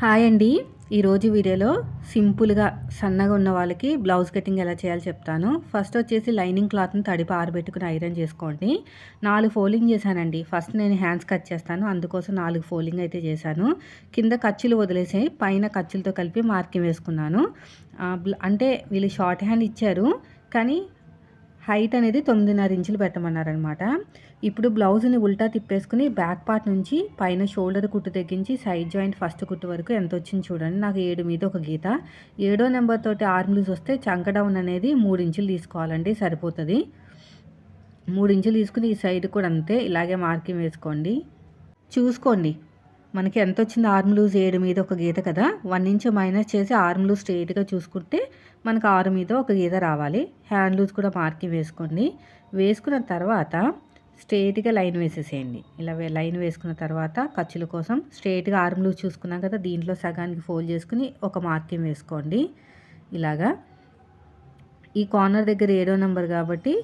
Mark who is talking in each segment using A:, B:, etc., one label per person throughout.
A: Hi అండి. ఈరోజు వీడియోలో సింపుల్గా సన్నగా ఉన్న వాళ్ళకి బ్లౌజ్ కటింగ్ ఎలా చేయాలో చెప్తాను. ఫస్ట్ వచ్చేసి లైనింగ్ క్లాత్ని తడిపి ఆరబెట్టుకుని ఐరన్ చేసుకోండి. 4 ఫోల్డింగ్ చేశానండి. ఫస్ట్ నేను హ్యాండ్స్ కట్ చేస్తాను, అందుకోసం 4 ఫోల్డింగ్ అయితే చేశాను. కింద ఖర్చులు వదిలేసి పైన ఖర్చులతో కలిపి మార్కింగ్ వేసుకున్నాను. అంటే వీళ్ళు షార్ట్ హ్యాండ్ ఇచ్చారు, కానీ హైట్ అనేది 9.5 ఇంచులు పెట్టమన్నారనమాట. ఇప్పుడు బ్లౌజ్ని ఉల్టా తిప్పేసుకుని బ్యాక్ పార్ట్ నుంచి పైన షోల్డర్ కుట్టు తగ్గించి సైడ్ జాయింట్ ఫస్ట్ కుట్టు వరకు ఎంత వచ్చింది చూడండి. నాకు 7 మీద ఒక గీత. 7వ నెంబర్ తోటి ఆర్మ్ లూజ్ వస్తే చంక డౌన్ అనేది 3 ఇంచులు తీసుకోవాలండి, సరిపోతుంది. 3 ఇంచులు తీసుకుని ఈ సైడ్ కూడా అంతే ఇలాగే మార్కింగ్ వేసుకోండి. చూసుకోండి మనకి ఎంత వచ్చింది. ఆర్మ్ లూజ్ 7 మీద ఒక గీత కదా, 1 ఇంచ్ మైనస్ చేసి ఆర్మ్ లూజ్ స్ట్రైట్గా చూసుకుంటే మనకు 6 మీద ఒక గీత రావాలి. హ్యాండ్ లూజ్ కూడా మార్కింగ్ వేసుకోండి. వేసుకున్న తర్వాత స్ట్రైట్గా లైన్ వేసేసేయండి. ఇలా లైన్ వేసుకున్న తర్వాత ఖర్చుల కోసం స్ట్రైట్గా ఆర్మ్ లూజ్ చూసుకున్నాం కదా, దీంట్లో సగానికి ఫోల్డ్ చేసుకుని ఒక మార్కింగ్ వేసుకోండి. ఇలాగా ఈ కార్నర్ దగ్గర 7వ నెంబర్ కాబట్టి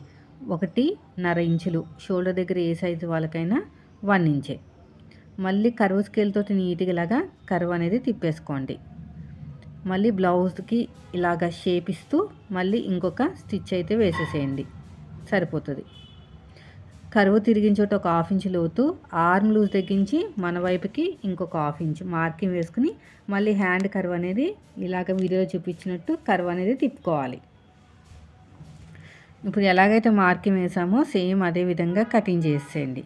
A: 1.5 ఇంచులు, షోల్డర్ దగ్గర ఏ సైజు వాళ్ళకైనా 1 ఇంచే. మళ్ళీ కర్వ్ స్కేల్ తోటి నీట్గా ఇలాగా కర్వ్ అనేది తిప్పేసుకోండి. మళ్ళీ బ్లౌజ్కి ఇలాగ షేప్ ఇస్తూ మళ్ళీ ఇంకొక స్టిచ్ అయితే వేసేసేయండి, సరిపోతుంది. కర్వ్ తిరిగిన చోట ఒక 1/2 ఇంచు లోతు, ఆర్మ్ లూజ్ తగ్గించి మన వైపుకి ఇంకొక 1/2 ఇంచు మార్కింగ్ వేసుకుని మళ్ళీ హ్యాండ్ కర్వ్ అనేది ఇలాగ వీడియోలో చూపించినట్టు కర్వ్ అనేది తిప్పుకోవాలి. ఇప్పుడు ఎలాగైతే మార్కింగ్ వేసామో సేమ్ అదే విధంగా కటింగ్ చేసేయండి.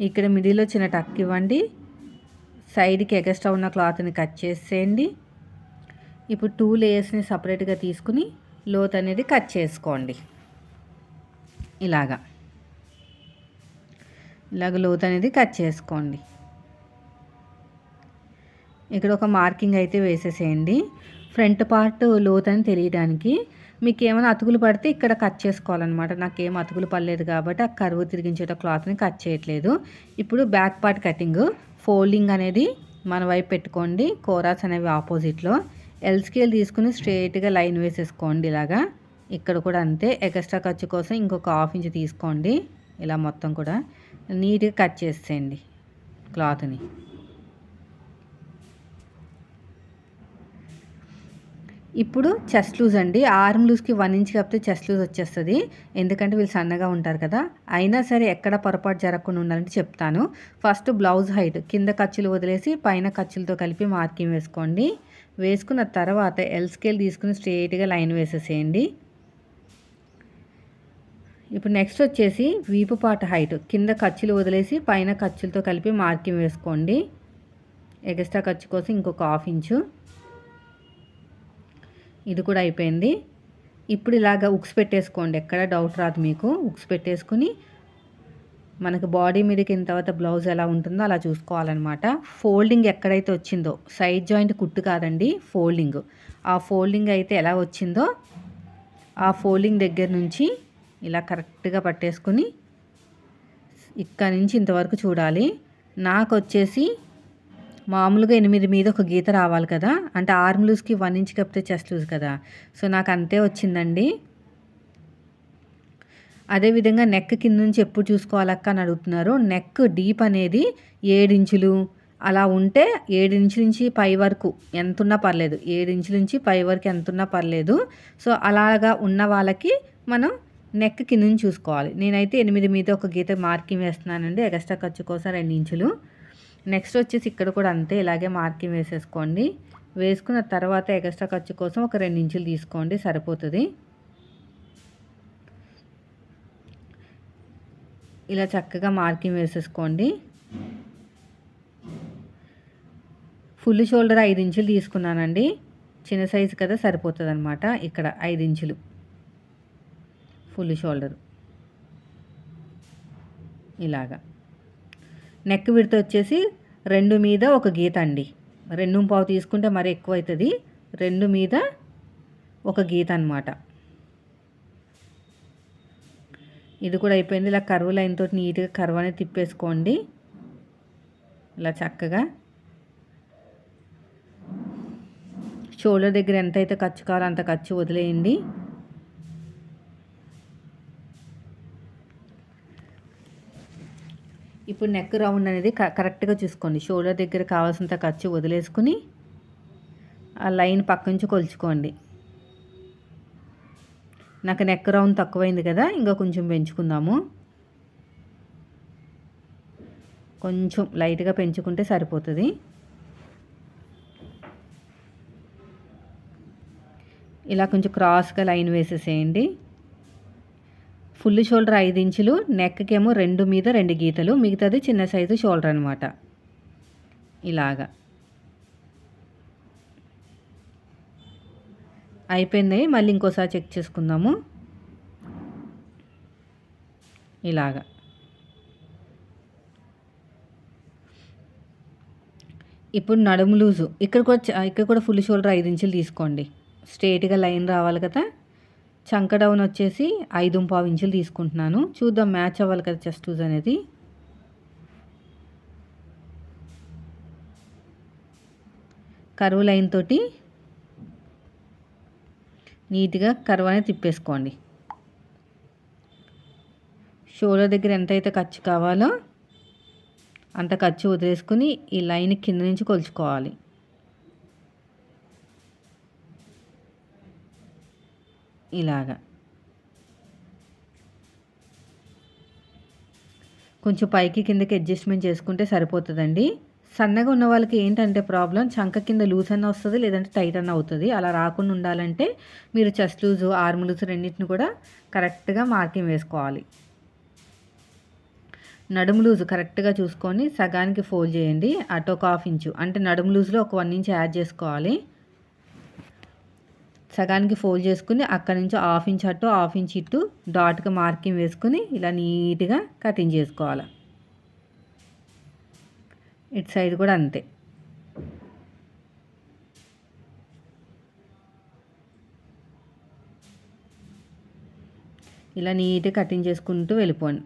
A: ఇక్కడ మిడిల్లో చిన్న టక్ ఇవ్వండి, సైడ్కి ఎగస్ట్రా ఉన్న క్లాత్ని కట్ చేసేయండి. ఇప్పుడు 2 లేయర్స్ని సపరేట్గా తీసుకుని లోత్ అనేది కట్ చేసుకోండి. ఇలాగ లోత్ అనేది కట్ చేసుకోండి. ఇక్కడ ఒక మార్కింగ్ అయితే వేసేసేయండి. ఫ్రంట్ పార్ట్ లోత్ అని తెలియడానికి. మీకు ఏమైనా అతుకులు పడితే ఇక్కడ కట్ చేసుకోవాలన్నమాట. నాకేం అతుకులు పడలేదు కాబట్టి ఆ కర్వ్ తిరిగించేట క్లాత్ని కట్ చేయట్లేదు. ఇప్పుడు బ్యాక్ పార్ట్ కటింగ్. ఫోల్డింగ్ అనేది మన వైపు పెట్టుకోండి, కోరాస్ అనేవి ఆపోజిట్లో. ఎల్ స్కేల్ తీసుకుని స్ట్రైట్గా లైన్ వేసేసుకోండి. ఇలాగా ఇక్కడ కూడా అంతే. ఎక్స్ట్రా ఖర్చు కోసం ఇంకొక 1/2 ఇంచ్ తీసుకోండి. ఇలా మొత్తం కూడా నీట్గా కట్ చేసేయండి క్లాత్ని. ఇప్పుడు చెస్ట్ లూజ్ అండి. ఆర్మ్ లూజ్కి 1 ఇంచ్ కాకపోతే చెస్ట్ లూజ్ వచ్చేస్తుంది, ఎందుకంటే వీళ్ళు సన్నగా ఉంటారు కదా. అయినా సరే ఎక్కడ పొరపాటు జరగకుండా ఉండాలంటే చెప్తాను. ఫస్ట్ బ్లౌజ్ హైట్ కింద ఖర్చులు వదిలేసి పైన ఖర్చులతో కలిపి మార్కింగ్ వేసుకోండి. వేసుకున్న తర్వాత ఎల్ స్కేల్ తీసుకుని స్ట్రైట్గా లైన్ వేసేసేయండి. ఇప్పుడు నెక్స్ట్ వచ్చేసి వీపు పార్ట్ హైట్ కింద ఖర్చులు వదిలేసి పైన ఖర్చులతో కలిపి మార్కింగ్ వేసుకోండి. ఎక్స్ట్రా ఖర్చు కోసం ఇంకొక 1/2 ఇంచు. ఇది కూడా అయిపోయింది. ఇప్పుడు ఇలాగ ఉక్స్ పెట్టేసుకోండి, ఎక్కడ డౌట్ రాదు మీకు. ఉక్స్ పెట్టేసుకుని మనకు బాడీ మీదకి తర్వాత బ్లౌజ్ ఎలా ఉంటుందో అలా చూసుకోవాలన్నమాట. ఫోల్డింగ్ ఎక్కడైతే వచ్చిందో, సైడ్ జాయింట్ కుట్టు కాదండి, ఫోల్డింగ్. ఆ ఫోల్డింగ్ అయితే ఎలా వచ్చిందో ఆ ఫోల్డింగ్ దగ్గర నుంచి ఇలా కరెక్ట్గా పట్టేసుకుని ఇక్కడ నుంచి ఇంతవరకు చూడాలి. నాకు వచ్చేసి మామూలుగా 8 మీద ఒక గీత రావాలి కదా, అంటే ఆర్మ్ లూజ్కి 1 ఇంచ్ కప్పితే చెస్ట్ లూజ్ కదా, సో నాకు అంతే వచ్చిందండి. అదేవిధంగా నెక్ కింద నుంచి ఎప్పుడు చూసుకోవాలక్క అని అడుగుతున్నారు. నెక్ డీప్ అనేది 7 ఇంచులు అలా ఉంటే 7 ఇంచుల నుంచి పై వరకు ఎంత ఉన్నా పర్లేదు, 7 ఇంచుల నుంచి పై వరకు ఎంత ఉన్నా పర్లేదు. సో అలాగా ఉన్న వాళ్ళకి మనం నెక్ కింద నుంచి చూసుకోవాలి. నేనైతే 8 మీద ఒక గీత మార్కింగ్ వేస్తున్నానండి, ఎక్స్ట్రా ఖర్చు కోసం 2 ఇంచులు. నెక్స్ట్ వచ్చేసి ఇక్కడ కూడా అంతే, ఇలాగే మార్కింగ్ వేసేసుకోండి. వేసుకున్న తర్వాత ఎక్స్ట్రా ఖర్చు కోసం ఒక 2 ఇంచులు తీసుకోండి, సరిపోతుంది. ఇలా చక్కగా మార్కింగ్ వేసేసుకోండి. ఫుల్ షోల్డర్ 5 ఇంచులు తీసుకున్నానండి, చిన్న సైజు కదా, సరిపోతుంది అనమాట. ఇక్కడ 5 ఇంచులు ఫుల్ షోల్డర్. ఇలాగా నెక్ విడత వచ్చేసి 2 మీద ఒక గీత అండి. 2.5 తీసుకుంటే మరి ఎక్కువ అవుతుంది. 2 మీద ఒక గీత అనమాట. ఇది కూడా అయిపోయింది. ఇలా కర్వ్ లైన్ తోటి నీట్గా కర్వ్ అనేది తిప్పేసుకోండి. ఇలా చక్కగా షోల్డర్ దగ్గర ఎంతైతే ఖర్చు కావాలో అంత ఖర్చు వదిలేయండి. ఇప్పుడు నెక్ రౌండ్ అనేది కరెక్ట్గా చూసుకోండి. షోల్డర్ దగ్గర కావాల్సినంత ఖర్చు వదిలేసుకుని ఆ లైన్ పక్క నుంచి కొలుచుకోండి. నాకు నెక్ రౌండ్ తక్కువైంది కదా, ఇంకా కొంచెం పెంచుకుందాము. కొంచెం లైట్గా పెంచుకుంటే సరిపోతుంది. ఇలా కొంచెం క్రాస్గా లైన్ వేసేసేయండి. ఫుల్ షోల్డర్ 5 ఇంచులు, నెక్కేమో 2 మీద 2 గీతలు, మిగతాది చిన్న సైజు షోల్డర్ అనమాట. ఇలాగా అయిపోయింది. మళ్ళీ ఇంకోసారి చెక్ చేసుకుందాము. ఇలాగా ఇప్పుడు నడుము లూజు ఇక్కడ కూడా ఫుల్ షోల్డర్ 5 ఇంచులు తీసుకోండి. స్ట్రైట్గా లైన్ రావాలి కదా. చంక డౌన్ వచ్చేసి 5.25 ఇంచులు తీసుకుంటున్నాను. చూద్దాం మ్యాచ్ అవ్వాలి కదా చెస్ట్ లూజ్ అనేది. కర్వ్ లైన్ తోటి నీట్గా కర్వ్ అనేది తిప్పేసుకోండి. షోల్డర్ దగ్గర ఎంతైతే ఖర్చు కావాలో అంత ఖర్చు వదిలేసుకుని ఈ లైన్ కింద నుంచి కొలుచుకోవాలి. ఇలాగా కొంచెం పైకి కిందకి అడ్జస్ట్మెంట్ చేసుకుంటే సరిపోతుందండి. సన్నగా ఉన్న వాళ్ళకి ఏంటంటే ప్రాబ్లం, చంక కింద లూజ్ అన్న వస్తుంది, లేదంటే టైట్ అన్న అవుతుంది. అలా రాకుండా ఉండాలంటే మీరు చెస్ట్ లూజు, ఆర్మ్ లూజ్ రెండింటిని కూడా కరెక్ట్గా మార్కింగ్ వేసుకోవాలి. నడుము లూజు కరెక్ట్గా చూసుకొని సగానికి ఫోల్డ్ చేయండి. అటు ఒక 1/2 ఇంచు, అంటే నడుము లూజ్లో ఒక 1 ఇంచ్ యాడ్ చేసుకోవాలి. సగానికి ఫోల్డ్ చేసుకుని అక్కడి నుంచి 1/2 ఇంచ్ అటు 1/2 ఇంచ్ ఇటు డాట్గా మార్కింగ్ వేసుకుని ఇలా నీట్గా కటింగ్ చేసుకోవాలి. ఇటు సైడ్ కూడా అంతే. ఇలా నీట్గా కటింగ్ చేసుకుంటూ వెళ్ళిపోండి.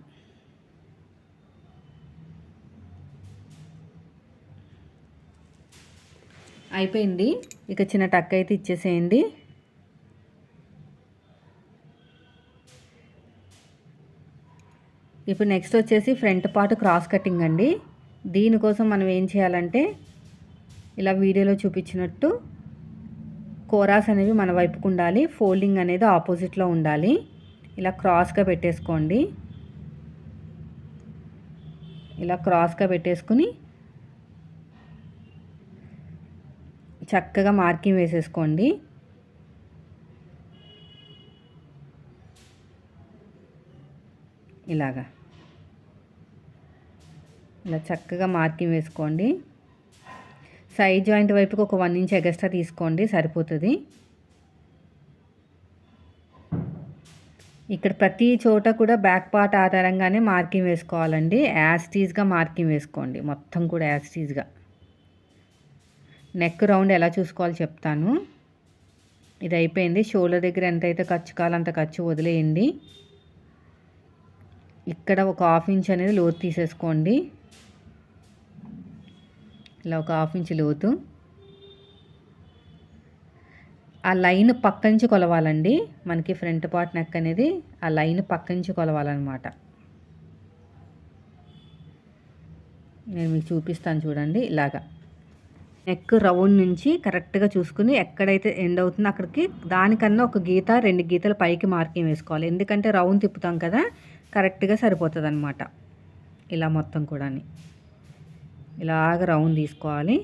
A: అయిపోయింది. ఇక చిన్న టక్ అయితే ఇచ్చేసేయండి. ఇప్పుడు నెక్స్ట్ వచ్చేసి ఫ్రంట్ పార్ట్ క్రాస్ కటింగ్ అండి. దీనికోసం మనం ఏం చేయాలంటే ఇలా వీడియోలో చూపించినట్టు కోరాస్ అనేవి మన వైపుకు ఉండాలి, ఫోల్డింగ్ అనేది ఆపోజిట్లో ఉండాలి. ఇలా క్రాస్గా పెట్టేసుకోండి. ఇలా క్రాస్గా పెట్టేసుకుని చక్కగా మార్కింగ్ వేసేసుకోండి. ఇలా చక్కగా మార్కింగ్ వేసుకోండి. సైడ్ జాయింట్ వైపుకి ఒక 1 ఇంచ్ ఎగస్ట్రా తీసుకోండి, సరిపోతుంది. ఇక్కడ ప్రతి చోట కూడా బ్యాక్ పార్ట్ ఆధారంగానే మార్కింగ్ వేసుకోవాలండి. యాస్టీజ్గా మార్కింగ్ వేసుకోండి, మొత్తం కూడా యాస్టీజ్గా. నెక్ రౌండ్ ఎలా చూసుకోవాలో చెప్తాను. ఇది అయిపోయింది. షోల్డర్ దగ్గర ఎంతైతే ఖర్చు కావాలో అంత ఖర్చు వదిలేయండి. ఇక్కడ ఒక 1/2 ఇంచ్ అనేది లోతు తీసేసుకోండి. ఇలా ఒక 1/2 ఇంచ్ లోతు. ఆ లైన్ పక్క నుంచి కొలవాలండి. మనకి ఫ్రంట్ పార్ట్ నెక్ అనేది ఆ లైన్ పక్క నుంచి కొలవాలన్నమాట. నేను మీకు చూపిస్తాను చూడండి. ఇలాగా నెక్ రౌండ్ నుంచి కరెక్ట్గా చూసుకుని ఎక్కడైతే ఎండ్ అవుతుందో అక్కడికి దానికన్నా ఒక గీత 2 గీతలు పైకి మార్కింగ్ వేసుకోవాలి. ఎందుకంటే రౌండ్ తిప్పుతాం కదా, కరెక్ట్గా సరిపోతుంది అనమాట. ఇలా మొత్తం కూడా ఇలాగ రౌండ్ తీసుకోవాలి.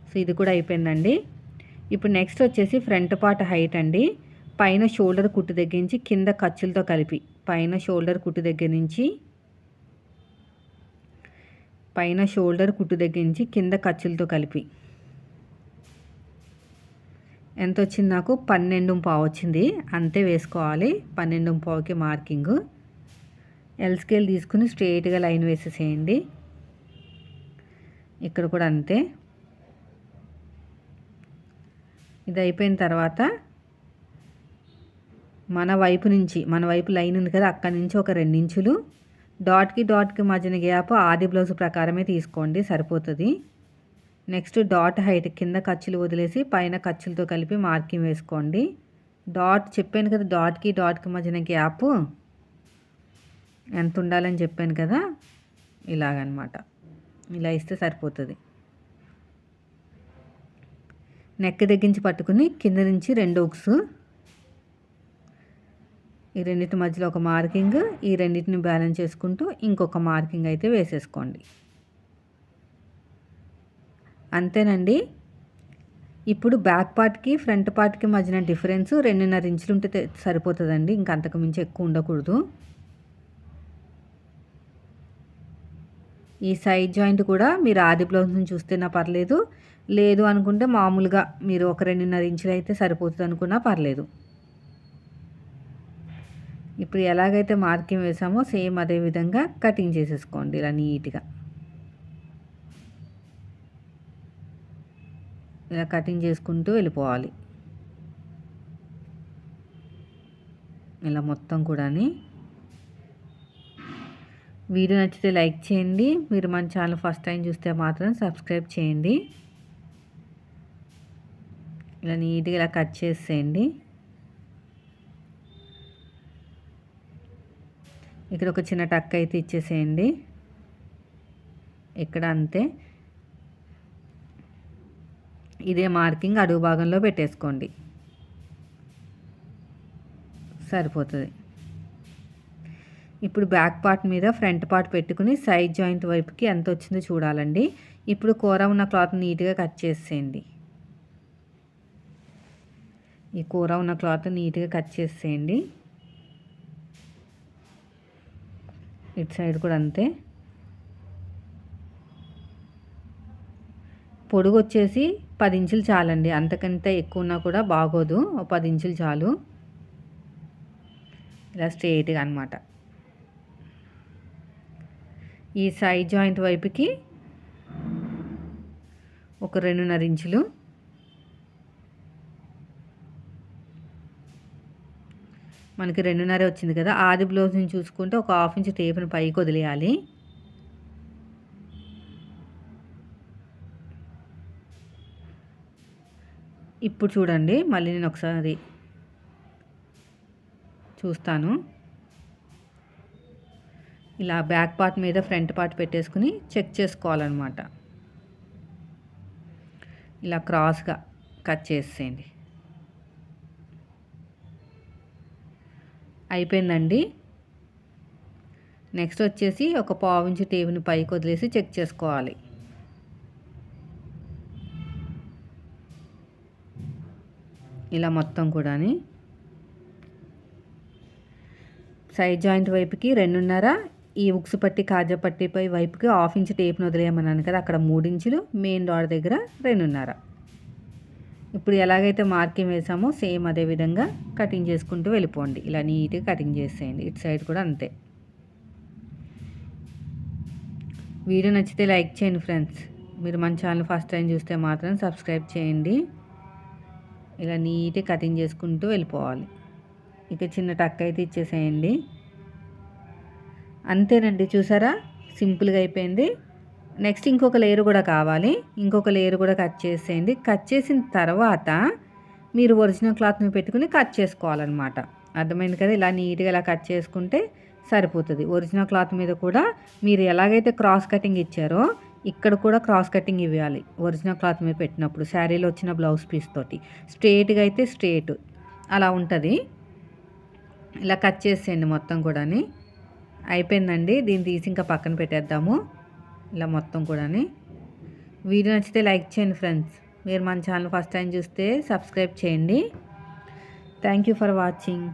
A: సో ఇది కూడా అయిపోయిందండి. ఇప్పుడు నెక్స్ట్ వచ్చేసి ఫ్రంట్ పార్ట్ హైట్ అండి. పైన షోల్డర్ కుట్టు దగ్గర నుంచి కింద ఖర్చులతో కలిపి పైన షోల్డర్ కుట్టు దగ్గర నుంచి కింద ఖర్చులతో కలిపి ఎంత వచ్చింది? నాకు 12.5 వచ్చింది. అంతే వేసుకోవాలి. 12.5కి మార్కింగ్. ఎల్ స్కేల్ తీసుకుని స్ట్రైట్గా లైన్ వేసేసేయండి. ఇక్కడ కూడా అంతే. ఇది అయిపోయిన తర్వాత మన వైపు లైన్ ఉంది కదా, అక్కడి నుంచి ఒక 2 ఇంచులు డాట్కి మధ్యన గ్యాప్ ఆది బ్లౌజ్ ప్రకారమే తీసుకోండి, సరిపోతుంది. నెక్స్ట్ డాట్ హైట్ కింద ఖర్చులు వదిలేసి పైన ఖర్చులతో కలిపి మార్కింగ్ వేసుకోండి. డాట్ చెప్పాను కదా, డాట్కి మధ్యన గ్యాప్ ఎంత ఉండాలని చెప్పాను కదా, ఇలాగనమాట. ఇలా ఇస్తే సరిపోతుంది. నెక్ దగ్గరించి పట్టుకుని కింద నుంచి 2 ఉక్స్, ఈ రెండింటి మధ్యలో ఒక మార్కింగ్, ఈ రెండింటిని బ్యాలెన్స్ చేసుకుంటూ ఇంకొక మార్కింగ్ అయితే వేసేసుకోండి. అంతేనండి. ఇప్పుడు బ్యాక్ పార్ట్కి ఫ్రంట్ పార్ట్కి మధ్యన డిఫరెన్స్ 2.5 ఇంచులు ఉంటే సరిపోతుందండి. ఇంకా అంతకు మించి ఎక్కువ ఉండకూడదు. ఈ సైడ్ జాయింట్ కూడా మీరు ఆది బ్లౌజ్ని చూస్తేనా పర్లేదు, లేదు అనుకుంటే మామూలుగా మీరు ఒక 2.5 ఇంచులు అయితే సరిపోతుంది అనుకున్నా పర్లేదు. ఇప్పుడు ఎలాగైతే మార్కింగ్ వేసామో సేమ్ అదే విధంగా కటింగ్ చేసేసుకోండి ఇలా నీట్గా. ఇలా కటింగ్ చేసుకుంటూ వెళ్ళిపోవాలి. ఇలా మొత్తం కూడా. వీడియో నచ్చితే లైక్ చేయండి. మీరు మన ఛానల్ ఫస్ట్ టైం చూస్తే మాత్రం సబ్స్క్రైబ్ చేయండి. ఇలా నీట్గా ఇలా కట్ చేసేయండి. ఇక్కడ ఒక చిన్న టక్ అయితే ఇచ్చేసేయండి. ఇక్కడ అంతే. ఇదే మార్కింగ్ అడుగు భాగంలో పెట్టేసుకోండి, సరిపోతుంది. ఇప్పుడు బ్యాక్ పార్ట్ మీద ఫ్రంట్ పార్ట్ పెట్టుకుని సైడ్ జాయింట్ వైపుకి ఎంత వచ్చిందో చూడాలండి. ఇప్పుడు కూర ఉన్న క్లాత్ నీట్గా కట్ చేసేయండి. ఈ కూర ఉన్న క్లాత్ నీట్గా కట్ చేసేయండి. ఇటు సైడ్ కూడా అంతే. పొడుగు వచ్చేసి 10 ఇంచులు చాలండి. అంతకంటే ఎక్కువ ఉన్నా కూడా బాగోదు. 10 ఇంచులు చాలు. ఇలా స్ట్రైట్గా అనమాట. ఈ సైడ్ జాయింట్ వైపుకి ఒక 2.5 ఇంచులు, మనకి 2.5 వచ్చింది కదా. ఆది బ్లౌజ్ని చూసుకుంటే ఒక 1/2 ఇంచు టేప్ని పైకి వదిలేయాలి. ఇప్పుడు చూడండి, మళ్ళీ నేను ఒకసారి చూస్తాను. ఇలా బ్యాక్ పార్ట్ మీద ఫ్రంట్ పార్ట్ పెట్టేసుకుని చెక్ చేసుకోవాలన్నమాట. ఇలా క్రాస్గా కట్ చేసేయండి. అయిపోయిందండి. నెక్స్ట్ వచ్చేసి ఒక 1/2 ఇంచు టేప్ని పైకి వదిలేసి చెక్ చేసుకోవాలి. ఇలా మొత్తం కూడా. సైడ్ జాయింట్ వైపుకి 2.5, ఈ ఉక్స్ పట్టి కాజా పట్టిపై వైపుకి 1/2 ఇంచు టేప్ని వదిలేయమన్నాను కదా, అక్కడ 3 ఇంచులు, మెయిన్ డాట్ దగ్గర 2.5. ఇప్పుడు ఎలాగైతే మార్కింగ్ వేసామో సేమ్ అదే విధంగా కటింగ్ చేసుకుంటూ వెళ్ళిపోండి. ఇలా నీట్గా కటింగ్ చేసేయండి. ఇటు సైడ్ కూడా అంతే. వీడియో నచ్చితే లైక్ చేయండి ఫ్రెండ్స్. మీరు మన ఛానల్ ఫస్ట్ టైం చూస్తే మాత్రం సబ్స్క్రైబ్ చేయండి. ఇలా నీట్గా కటింగ్ చేసుకుంటూ వెళ్ళిపోవాలి. ఇక చిన్న టక్ అయితే ఇచ్చేసేయండి. అంతేనండి, చూసారా, సింపుల్గా అయిపోయింది. నెక్స్ట్ ఇంకొక లేయర్ కూడా కావాలి. ఇంకొక లేయర్ కూడా కట్ చేసేయండి. కట్ చేసిన తర్వాత మీరు ఒరిజినల్ క్లాత్ని పెట్టుకుని కట్ చేసుకోవాలన్నమాట. అర్థమైంది కదా. ఇలా నీట్గా ఇలా కట్ చేసుకుంటే సరిపోతుంది. ఒరిజినల్ క్లాత్ మీద కూడా మీరు ఎలాగైతే క్రాస్ కటింగ్ ఇచ్చారో ఇక్కడ కూడా క్రాస్ కటింగ్ ఇవ్వాలి. ఒరిజినల్ క్లాత్ మీద పెట్టినప్పుడు శారీలో వచ్చిన బ్లౌజ్ పీస్ తోటి స్ట్రేట్గా అయితే స్ట్రేట్ అలా ఉంటుంది. ఇలా కట్ చేసేయండి మొత్తం కూడా. అయిపోయిందండి. దీన్ని తీసి ఇంకా పక్కన పెట్టేద్దాము. ఇలా మొత్తం కూడా. వీడియో నచ్చితే లైక్ చేయండి ఫ్రెండ్స్. మీరు మన ఛానల్ ఫస్ట్ టైం చూస్తే సబ్స్క్రైబ్ చేయండి. Thank you for watching.